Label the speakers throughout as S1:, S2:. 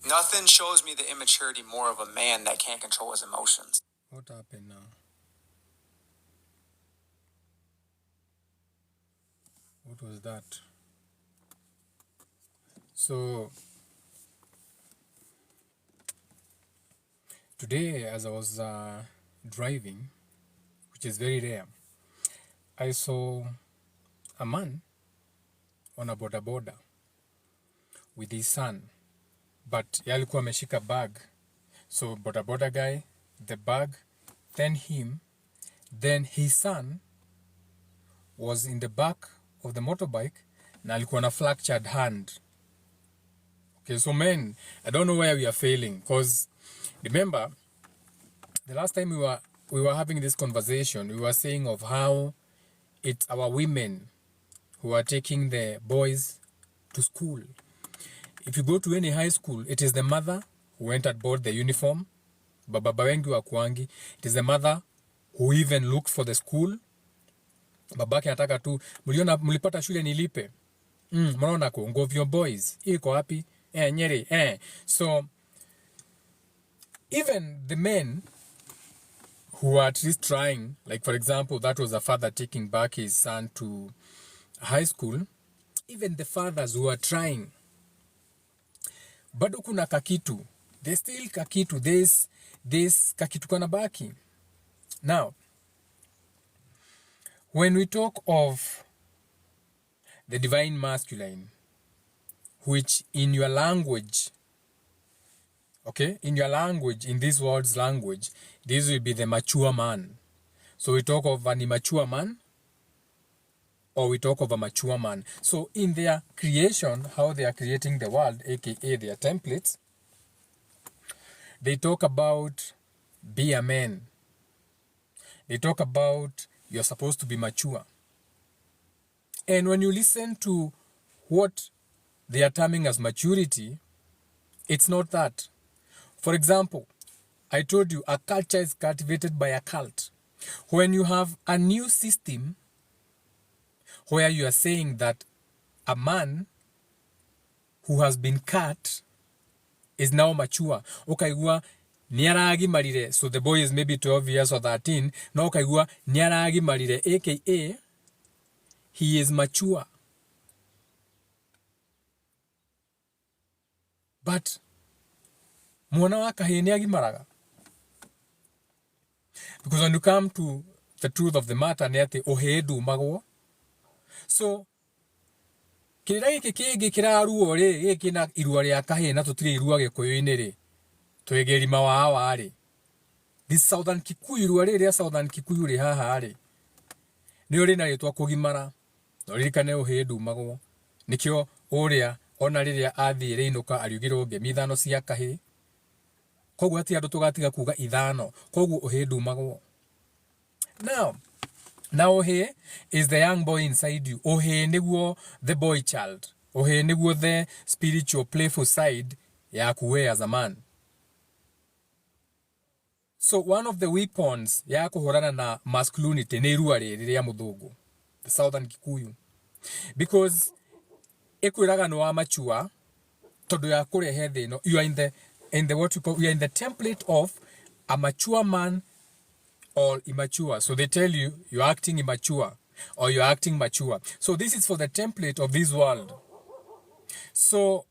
S1: Nothing shows me the immaturity more of a man that can't control his emotions.
S2: What happened now? What was that? So today, as I was driving, which is very rare, I saw a man on a boda boda with his son, but yalikuwa ameshika bag. So boda boda guy, the bag, then him, then his son was in the back of the motorbike na alikuwa na fractured hand. Okay, so men, I don't know where we are failing, because remember the last time we were having this conversation, we were saying of how it's our women who are taking the boys to school. If you go to any high school, it is the mother who went and bought the uniform. Baba wengi wa kwangi. It is the mother who even looked for the school. Babake anataka tu, mlipata shule nilipe. Mnaona ko Ngovyo boys. Iko wapi? Nyeri. So even the men who are at least trying, like for example, that was a father taking back his son to high school, even the fathers who are trying, bado kuna kakitu, there's still kakitu, there's kakitu kanabaki. Now, when we talk of the divine masculine, which in your language, okay, in your language, in this world's language, this will be the mature man. So we talk of an immature man, or we talk of a mature man. So in their creation, how they are creating the world, aka their templates, they talk about be a man. They talk about you're supposed to be mature. And when you listen to what they are terming as maturity, it's not that. For example, I told you a culture is cultivated by a cult. When you have a new system where you are saying that a man who has been cut is now mature, ukaigua niaragi marire, so the boy is maybe 12 years or 13, na ukaigua niaragi marire, aka he is mature. But mwana wa kahie niagi maraga. Because when you come to the truth of the matter, ni ati ohedu magwo. So kirira giki kingi kiraruo ri giki na irua ria kahie na tutire irua gikuyu-ini ri twegeri mawawa ri this southern Kikuyu irua ri ria southern Kikuyu ri haha ri ni uri na ritwa kugimara no ririkane uhedu magwo nikio uria ona riria athire inuka ariugirwo ngemi ithano cia kahie koguo ati andu tugatiga kuga ithano koguo uhedu magwo. Now Ohe is the young boy inside you. Ohe niguo the boy child. Ohe niguo the spiritual playful side ya kuwe as a man. So one of the weapons ya kuhorana na masculinity ni irua riri ya muthungu, the southern Kikuyu, because ekwiraga no amature tondu ya kurehe thino, you are in the what you call, you are in the template of a mature man or immature. So they tell you you're acting immature or you're acting mature. So this is for the template of this world. So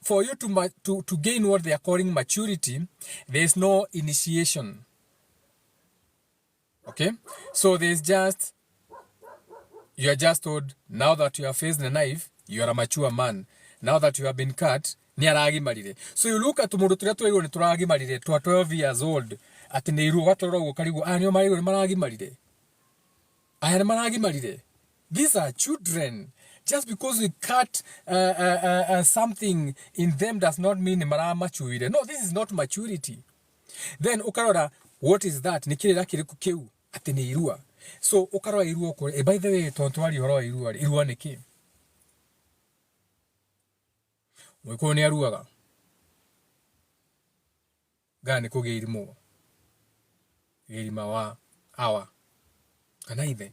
S2: for you to gain what they are calling maturity, there is no initiation. Okay? So there's just, you are just told, now that you have faced the knife, you are a mature man. Now that you have been cut, ni aragi marire. So you look at mundu turia twirwo ni turagi marire twa 12 years old, ati ni iru gatorwo gukarigu anio mariro ni maragi marire. Aya ni maragi marire. These are children. Just because we cut something in them does not mean mara maturity. No, this is not maturity. Then ukarora, what is that? Nikirira kiriku kiu ati ni irua. So ukarora irua ko, by the way, tontwari horo irua niki. Mwiko ni aruaga. Gani ko geirimo. Geirima wa awa. Kana ithe.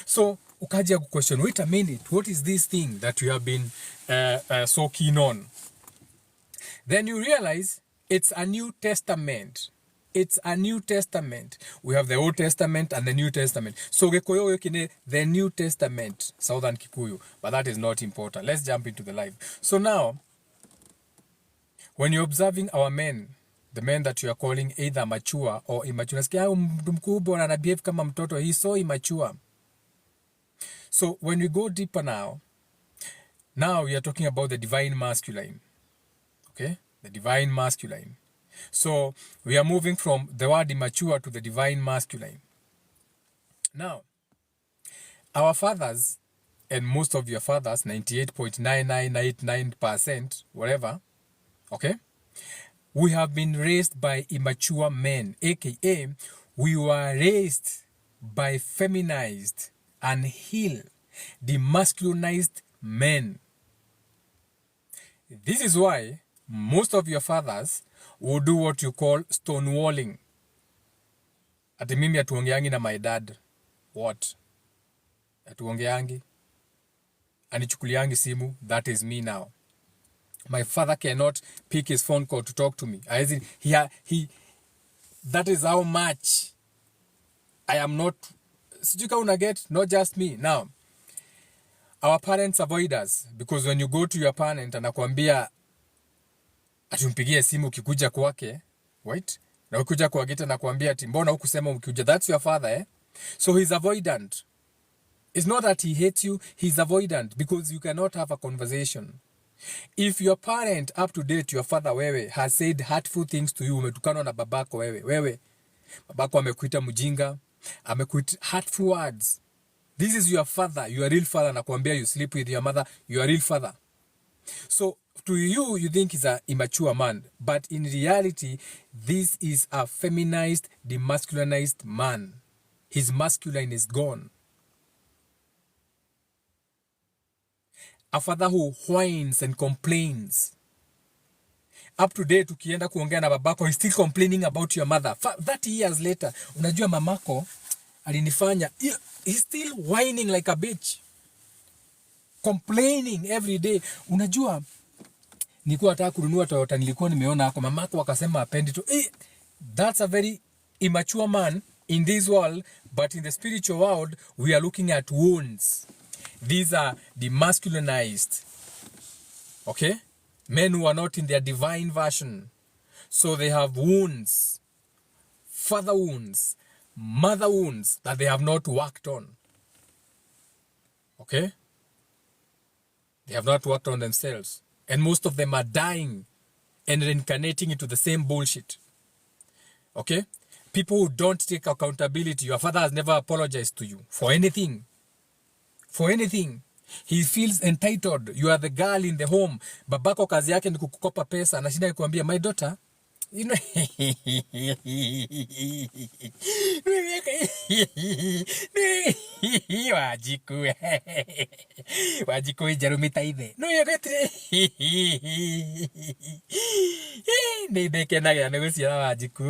S2: So ukaja ku question, wait a minute, what is this thing that you have been so keen on? Then you realize it's a New Testament. It's a New Testament. We have the Old Testament and the New Testament. So Gikuyu yokine the New Testament, Southern Kikuyu, but that is not important. Let's jump into the life. So now, when you're observing our men, the men that you are calling either mature or immature, nasikia mtu mkubwa ana behave kama mtoto, he's so immature. So when we go deeper now we are talking about the divine masculine. Okay? The divine masculine. So we are moving from the word immature to the divine masculine. Now, our fathers, and most of your fathers, 98.9989%, whatever, okay, we have been raised by immature men, aka we were raised by feminized and demasculinized men. This is why most of your fathers will do what you call stonewalling. Ati mimi atuongeangi na my dad. What? Atuongeangi. Anichukuliangi simu. That is me now. My father cannot pick his phone call to talk to me. That is how much I am not. Sijuka unaget, not just me. Now, our parents avoid us because when you go to your parent anakuambia atumpigie simu ukikuja kwake, right? Na ukikuja kwa geta anakuambia ati mbona hukusema ukikuja, that's your father, eh? So he's avoidant. It's not that he hates you, he's avoidant because you cannot have a conversation. If your parent up to date, your father wewe, has said hurtful things to you, umetukana na babako wewe, babako amekuita mjinga, amekuita hurtful words. This is your father, your real father, nakwambia you sleep with your mother, your real father. So to you, you think he's an immature man, but in reality, this is a feminized, demasculinized man. His masculine is gone. A father who whines and complains. Up to date, ukienda kuongea na babako, he's still complaining about your mother. 30 years later, unajua mamako alinifanya. He's still whining like a bitch. Complaining every day. Unajua, nilikuwa nataka kununua Toyota, nilikuwa nimeona hapo mamako akasema apendi tu. That's a very immature man in this world, but in the spiritual world, we are looking at wounds. These are demasculinized, okay? Men who are not in their divine version. So they have wounds, father wounds, mother wounds that they have not worked on, okay? They have not worked on themselves. And most of them are dying and reincarnating into the same bullshit, okay? People who don't take accountability. Your father has never apologized to you for anything. For anything. He feels entitled. You are the girl in the home. Babako kazi yake ni kukukopa pesa. Anashinda kuambia, my daughter, you know, Wajiku ijarumita ithe. No yogete. Nideke naga neguciara Wajiku.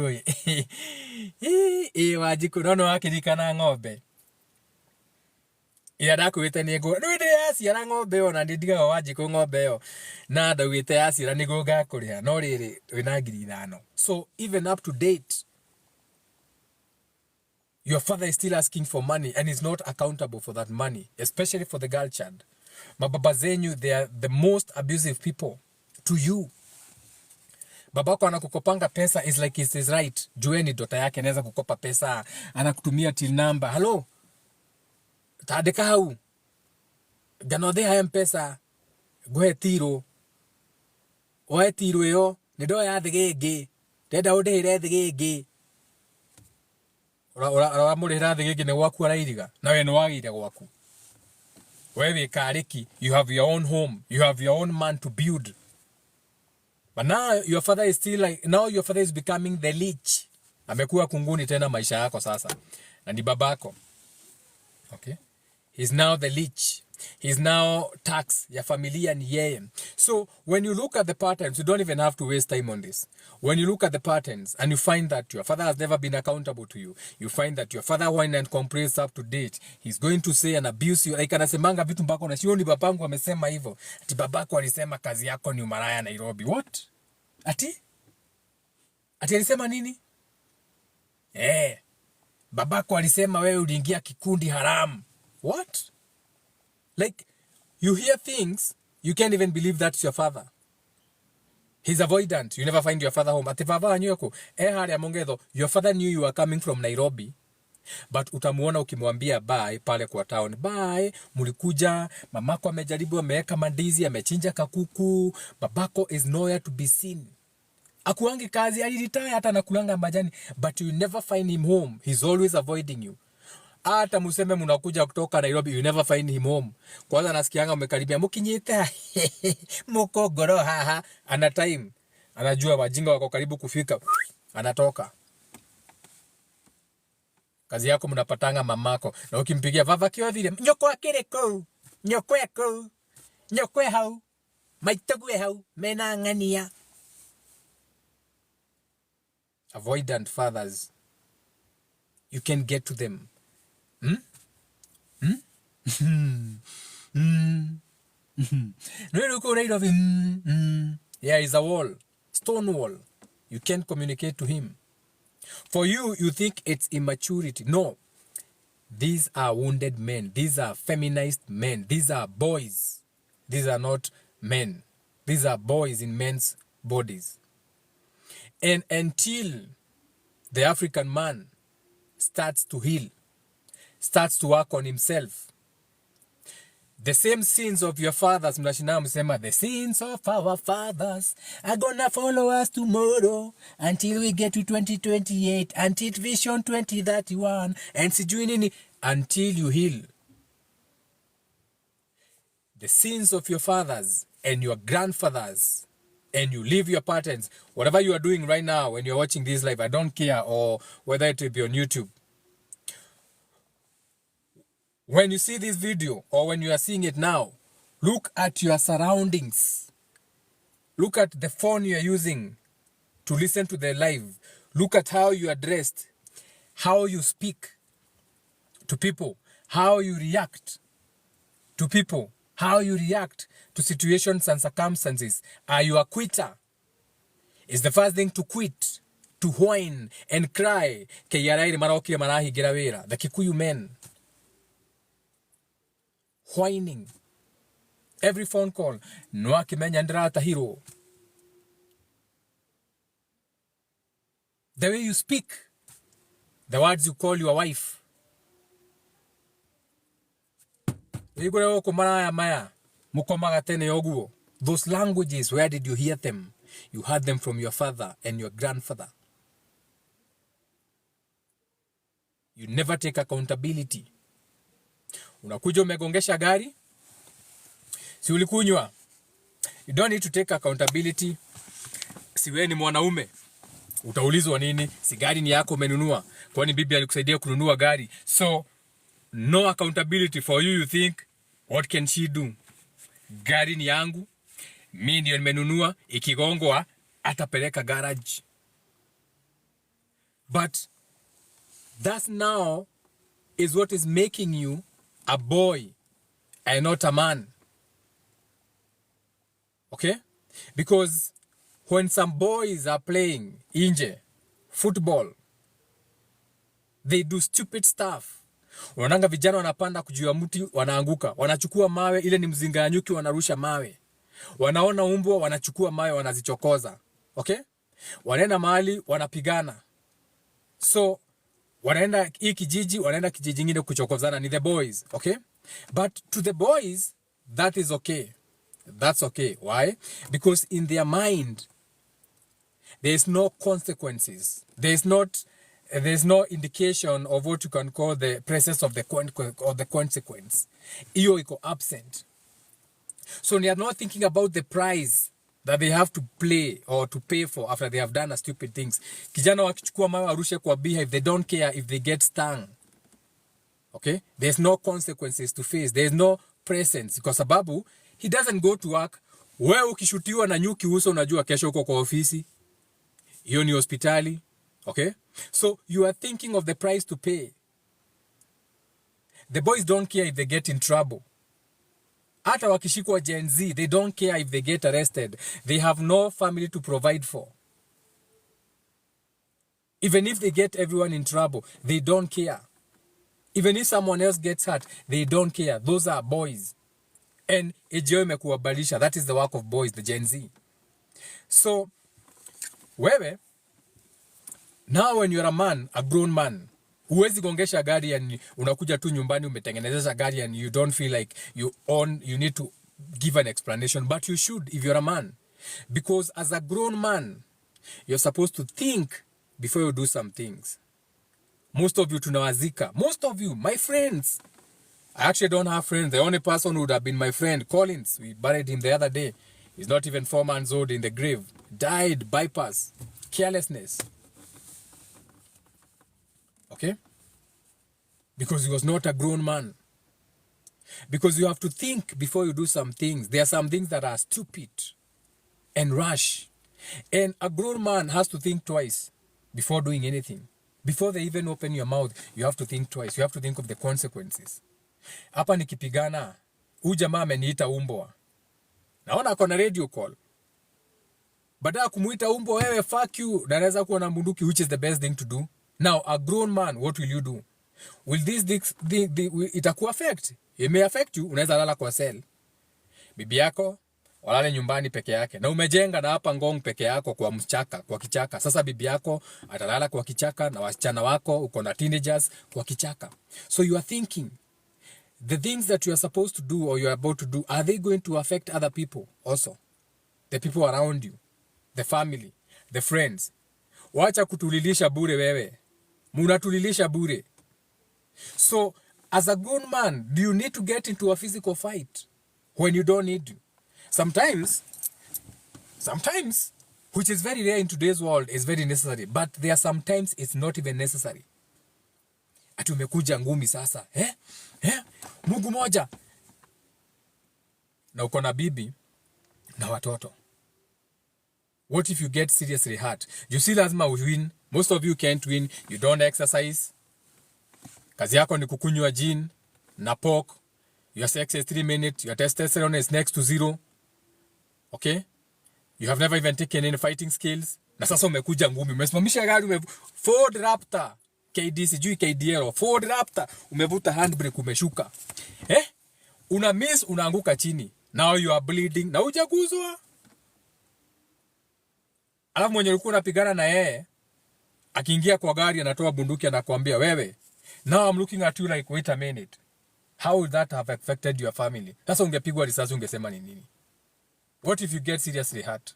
S2: Wajiku no akirikana ng'ombe. Ira ndakwite ni ngo no inde yaciara ng'ombe ona ndidiga Wajiku ng'ombe yo na ndagwite yaciara nigo ngakuriha no riri wina ngiri 5. So even up to date, your father is still asking for money and is not accountable for that money, especially for the girl child. Mababa zenyu, they are the most abusive people to you. Babako anakukopanga pesa is like it is right. Jueni dota yake anaweza kukopa pesa, anakutumia till number. Hello? Tadeka hau. Ganode haya mpesa. Gohe tiro. Oe tiro yo. Nido ya thigege. Deda ode hire thigege. Ora murira thigege ne gwaku arairiga. Nawe no wagire gwaku. Wewe kariki, you have your own home. You have your own man to build. But now your father is still like, now your father is becoming the leech. Amekuwa kunguni tena maisha yako sasa. Na ni babako. Okay? He's now the leech. He's now tax ya familia ni yeye. So when you look at the patterns, you don't even have to waste time on this. When you look at the patterns and you find that your father has never been accountable to you, you find that your father whine and complains up to date, he's going to say and abuse you. Like anasemanga vitu mpaka na sioni babangu amesema hivyo. Ati babako alisema kazi yako ni umaraya Nairobi. What? Ati alisema nini? Babako alisema wewe uliingia kikundi haramu. What? Like, you hear things, you can't even believe that's your father. He's avoidant. You never find your father home. Ati baba anyueko. Haria mongetho. Your father knew you were coming from Nairobi. But utamuona ukimwambia bye pale kwa town. Bye, mulikuja, mamako amejaribu ameweka mandizi, amechinja kakuku. Babako is nowhere to be seen. Akuangi kazi, aliretire hata nakulanga majani. But you never find him home. He's always avoiding you. Hata museme munakuja kutoka Nairobi, you never find him home. Kwanza nasikianga umekaribia mukinyita. Muko goro haha. Ana time. Anajua wajinga wako karibu kufika. Anatoka. Kazi yako mnapatanga mamako. Na ukimpigia vava kio vile. Nyokwa kireko. Nyokwe ko. Nyokwe hau. Maitagwe hau. Mena ngania. Avoidant fathers. You can get to them. There is a wall. Stone wall. You can't communicate to him. For you, you think it's immaturity. No. These are wounded men. These are feminized men. These are boys. These are not men. These are boys in men's bodies. And until the African man starts to heal, starts to work on himself, the same sins of your fathers, mnashina msema, the sins of our fathers are gonna follow us tomorrow until we get to 2028, until vision 2031, and sijui nini, until you heal. The sins of your fathers and your grandfathers, and you leave your patterns. Whatever you are doing right now when you're watching this live, I don't care, or whether it will be on YouTube. When you see this video, or when you are seeing it now, look at your surroundings. Look at the phone you are using to listen to the live. Look at how you are dressed, how you speak to people, how you react to people, how you react to situations and circumstances. Are you a quitter? Is the first thing to quit, to whine and cry. The Kikuyu men. Whining. Every phone call. No akimenya ndra tahiro. The way you speak. The words you call your wife. Those languages, where did you hear them? You heard them from your father and your grandfather. You never take accountability. Unakuja umegongesha gari, si ulikunywa. You don't need to take accountability. Si wewe ni mwanaume, utaulizwa nini? Si gari ni yako umenunua. Kwani bibi alikusaidia kununua gari? So no accountability for you. You think, what can she do? Gari ni yangu, mimi ndio nimenunua, ikigongwa atapeleka garage. But that now is what is making you a boy and not a man. Okay? Because when some boys are playing inje, football, they do stupid stuff. Unaonanga vijana wanapanda kujua mti wanaanguka, wanachukua mawe, ile ni mzinga ya nyuki, wanarusha mawe. Wanaona umbwa, wanachukua mawe, wanazichokoza. Okay? Wanaenda mahali wanapigana. So wanaenda hii kijiji, wanaenda kijiji kingine kuchokozana. Ni the boys. Okay? But to the boys, that is okay. That's okay. Why? Because in their mind, there is no consequences. There's no indication of what you can call the presence of the consequence. Iyo iko absent. So they are not thinking about the price that they have to play or to pay for after they have done a stupid things. Kijana wakichukua mawe arushe kwa beehive, they don't care if they get stung. Okay? There's no consequences to face. There's no presence. Kwa sababu, he doesn't go to work. Wewe ukishutiwa na nyuki uso, unajua kesho uko kwa ofisi. Hiyo ni hospitali. Okay? So you are thinking of the price to pay. The boys don't care if they get in trouble. Hata wakishikwa Gen Z, they don't care if they get arrested. They have no family to provide for. Even if they get everyone in trouble, they don't care. Even if someone else gets hurt, they don't care. Those are boys. And ejeo imekuwabalisha. That is the work of boys, the Gen Z. So, wewe, now when you're a man, a grown man, huwezi gongesha gari and unakuja tu nyumbani umetengenezesha gari and you don't feel like you need to give an explanation. But you should if you're a man. Because as a grown man, you're supposed to think before you do some things. Most of you tunawazika. Most of you, my friends. I actually don't have friends. The only person who would have been my friend, Collins, we buried him the other day. He's not even 4 months old in the grave. Died, bypass, carelessness. Okay? Because he was not a grown man. Because you have to think before you do some things. There are some things that are stupid and rash. And a grown man has to think twice before doing anything. Before they even open your mouth, you have to think twice. You have to think of the consequences. Hapa nikipigana, huyu jamaa ameniita umbwa. Naona ako na radio call. Baada kumuita umbwa wewe, fuck you, na anaweza kuwa na bunduki, which is the best thing to do. Now, a grown man, what will you do? Will itaku affect? It may affect you, unaweza lala kwa cell. Bibi yako, walale nyumbani peke yake. Na umejenga na hapa Ngong peke yako kwa kichaka. Sasa bibi yako atalala kwa kichaka na wasichana wako, uko na teenagers kwa kichaka. So you are thinking, the things that you are supposed to do or you are about to do, are they going to affect other people also? The people around you, the family, the friends. Wacha kutulilisha bure wewe. Munatulilisha bure. So, as a grown man, do you need to get into a physical fight when you don't need to? Sometimes, which is very rare in today's world, is very necessary. But there are sometimes it's not even necessary. Ati umekuja ngumi sasa. Mungu moja. Na uko na bibi na watoto. What if you get seriously hurt? You see lazima win. Most of you can't win. You don't exercise. Kazi yako ni kukunywa gin na pork. Your sex is 3 minutes. Your testosterone is next to 0. Okay? You have never even taken any fighting skills. Na sasa umekuja ngumi. Umesimamisha gari Ford Raptor. KD sijui KDL. Ford Raptor. Umevuta handbrake umeshuka. Una miss unaanguka chini. Now you are bleeding. Na hujaguzwa. Alafu mwenye ulikuwa unapigana na yeye akiingia kwa gari anatoa bunduki anakuambia wewe, now I'm looking at you like wait a minute. How would that have affected your family? Sasa ungepigwa risasi ungesema ni nini? What if you get seriously hurt?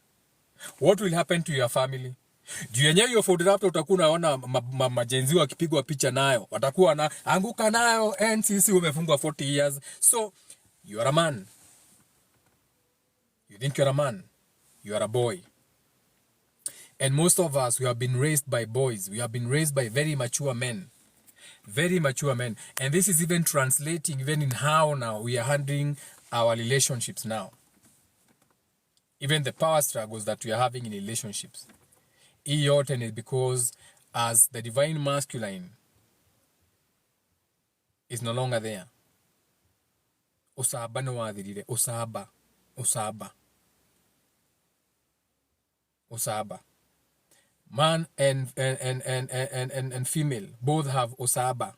S2: What will happen to your family? Juu yenyewe hiyo Ford Raptor utakuwa unaona majenzi wakipigwa picha nayo. Watakuwa na anguka nayo NCC umefungwa 40 years. So you are a man. You think you're a man. You are a boy. And most of us, we have been raised by boys. We have been raised by very mature men. Very mature men. And this is even translating even in how now we are handling our relationships now. Even the power struggles that we are having in relationships. Hii yote is because as the divine masculine is no longer there. Usaba no wathirire. Usaba. Man and female both have Osaba.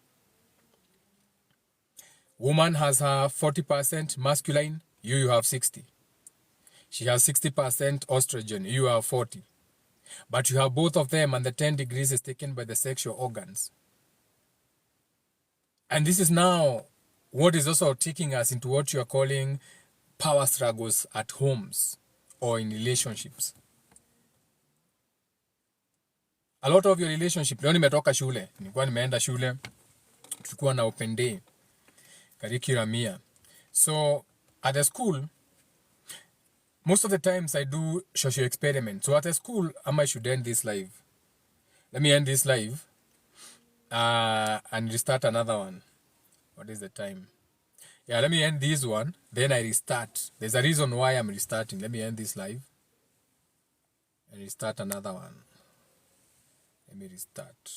S2: Woman has her 40% masculine, you have 60. She has 60% estrogen, you have 40. But you have both of them and the 10 degrees is taken by the sexual organs. And this is now what is also taking us into what you are calling power struggles at homes or in relationships. A lot of your relationship, leo nimetoka shule, nilikuwa nimeenda shule, tulikuwa na open day, curriculum year. So at the school, most of the times I do social experiments. So at the school, I should end this live. Let me end this live and restart another one. What is the time? Yeah, let me end this one, then I restart. There's a reason why I'm restarting. Let me end this live and restart another one. Let me restart.